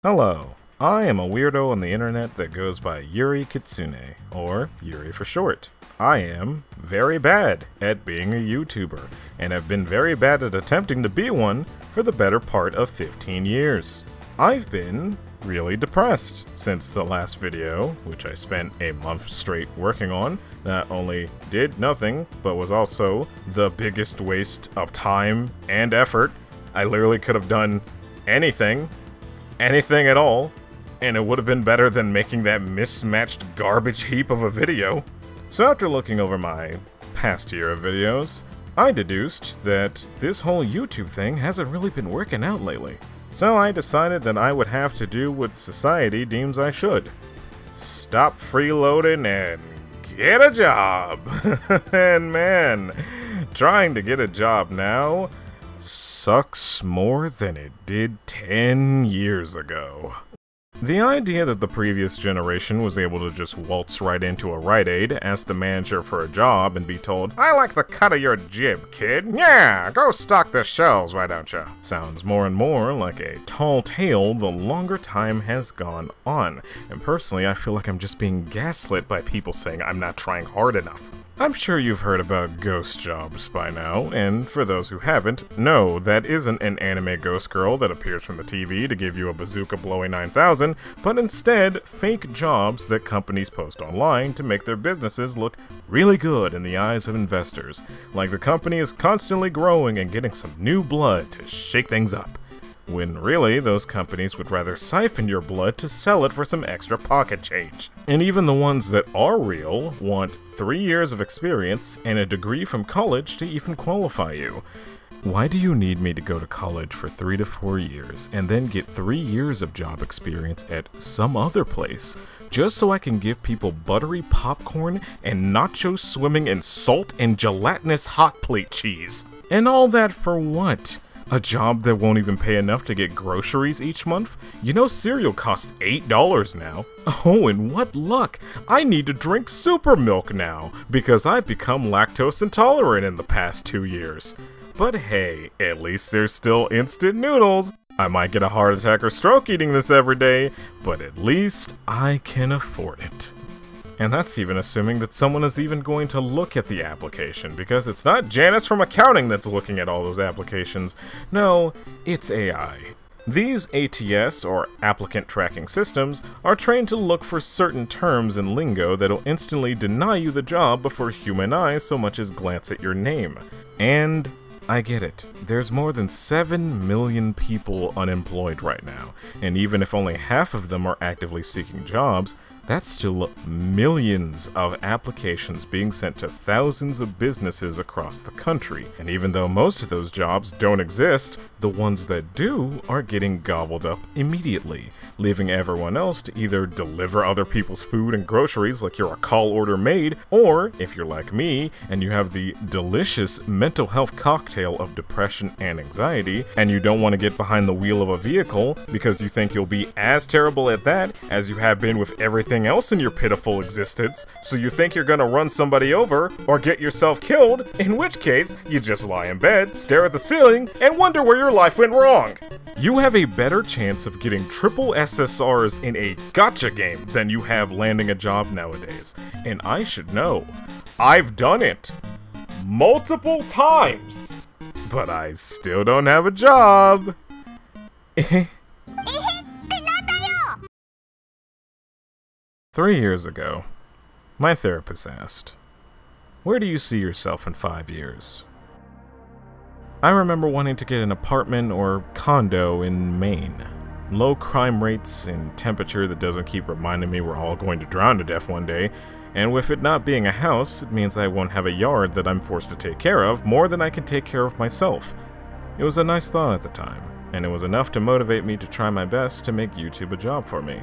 Hello, I am a weirdo on the internet that goes by YuriKitsune, or Yuri for short. I am very bad at being a YouTuber, and have been very bad at attempting to be one for the better part of 15 years. I've been really depressed since the last video, which I spent a month straight working on, not only did nothing, but was also the biggest waste of time and effort. I literally could have done anything at all, and it would have been better than making that mismatched garbage heap of a video. So after looking over my past year of videos, I deduced that this whole YouTube thing hasn't really been working out lately. So I decided that I would have to do what society deems I should. Stop freeloading and get a job! And man, trying to get a job now sucks more than it did 10 years ago. The idea that the previous generation was able to just waltz right into a Rite Aid, ask the manager for a job, and be told, "I like the cut of your jib, kid. Yeah, go stock the shelves, why don't you?" sounds more and more like a tall tale the longer time has gone on. And personally, I feel like I'm just being gaslit by people saying I'm not trying hard enough. I'm sure you've heard about ghost jobs by now, and for those who haven't, no, that isn't an anime ghost girl that appears from the TV to give you a bazooka blowing 9,000, but instead fake jobs that companies post online to make their businesses look really good in the eyes of investors, like the company is constantly growing and getting some new blood to shake things up. When really, those companies would rather siphon your blood to sell it for some extra pocket change. And even the ones that are real want 3 years of experience and a degree from college to even qualify you. Why do you need me to go to college for 3 to 4 years and then get 3 years of job experience at some other place, just so I can give people buttery popcorn and nachos swimming in salt and gelatinous hot plate cheese? And all that for what? A job that won't even pay enough to get groceries each month? You know cereal costs $8 now. Oh, and what luck! I need to drink super milk now, because I've become lactose intolerant in the past 2 years. But hey, at least there's still instant noodles. I might get a heart attack or stroke eating this every day, but at least I can afford it. And that's even assuming that someone is even going to look at the application, because it's not Janice from accounting that's looking at all those applications. No, it's AI. These ATS, or applicant tracking systems, are trained to look for certain terms and lingo that'll instantly deny you the job before human eyes so much as glance at your name. And I get it. There's more than 7 million people unemployed right now, and even if only half of them are actively seeking jobs, that's still millions of applications being sent to thousands of businesses across the country. And even though most of those jobs don't exist, the ones that do are getting gobbled up immediately, leaving everyone else to either deliver other people's food and groceries like you're a call order maid, or, if you're like me, and you have the delicious mental health cocktail of depression and anxiety, and you don't want to get behind the wheel of a vehicle because you think you'll be as terrible at that as you have been with everything else in your pitiful existence, so you think you're gonna run somebody over or get yourself killed, in which case you just lie in bed, stare at the ceiling, and wonder where your life went wrong. You have a better chance of getting triple SSRs in a gacha game than you have landing a job nowadays. And I should know. I've done it multiple times, but I still don't have a job. 3 years ago, my therapist asked, "Where do you see yourself in 5 years?" I remember wanting to get an apartment or condo in Maine. Low crime rates and temperature that doesn't keep reminding me we're all going to drown to death one day, and with it not being a house, it means I won't have a yard that I'm forced to take care of more than I can take care of myself. It was a nice thought at the time, and it was enough to motivate me to try my best to make YouTube a job for me.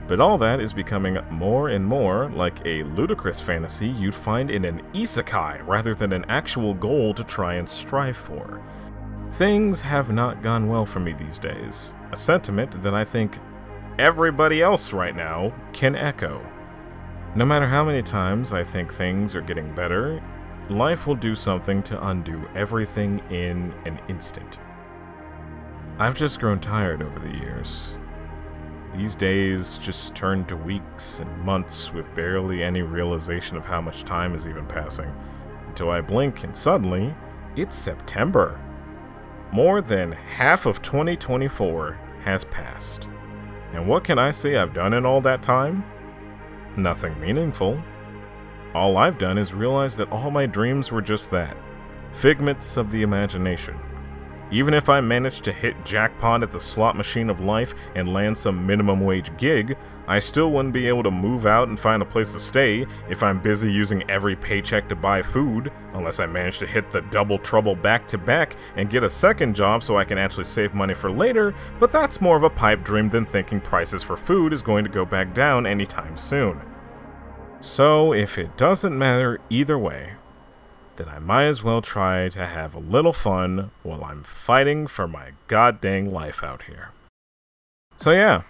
But all that is becoming more and more like a ludicrous fantasy you'd find in an isekai rather than an actual goal to try and strive for. Things have not gone well for me these days, a sentiment that I think everybody else right now can echo. No matter how many times I think things are getting better, life will do something to undo everything in an instant. I've just grown tired over the years. these days just turn to weeks and months with barely any realization of how much time is even passing, until I blink and suddenly, it's September. More than half of 2024 has passed. And what can I say I've done in all that time? Nothing meaningful. All I've done is realize that all my dreams were just that, figments of the imagination. Even if I managed to hit jackpot at the slot machine of life and land some minimum wage gig, I still wouldn't be able to move out and find a place to stay if I'm busy using every paycheck to buy food, unless I manage to hit the double trouble back to back and get a second job so I can actually save money for later, but that's more of a pipe dream than thinking prices for food is going to go back down anytime soon. So if it doesn't matter either way, then I might as well try to have a little fun while I'm fighting for my goddamn life out here. So yeah,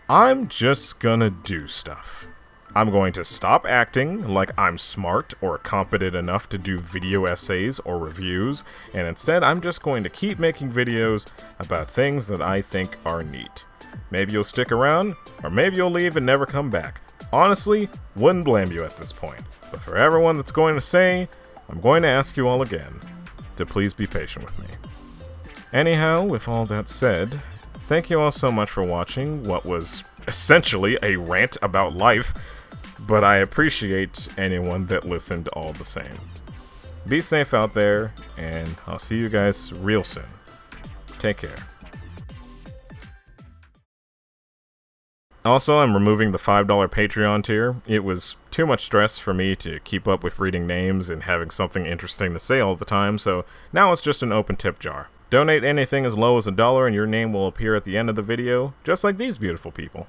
I'm just gonna do stuff. I'm going to stop acting like I'm smart or competent enough to do video essays or reviews, and instead I'm just going to keep making videos about things that I think are neat. Maybe you'll stick around, or maybe you'll leave and never come back. Honestly, wouldn't blame you at this point. But for everyone that's going to say, I'm going to ask you all again to please be patient with me. Anyhow, with all that said, thank you all so much for watching what was essentially a rant about life, but I appreciate anyone that listened all the same. Be safe out there, and I'll see you guys real soon. Take care. Also, I'm removing the $5 Patreon tier. It was too much stress for me to keep up with reading names and having something interesting to say all the time, so now it's just an open tip jar. Donate anything as low as $1 and your name will appear at the end of the video, just like these beautiful people.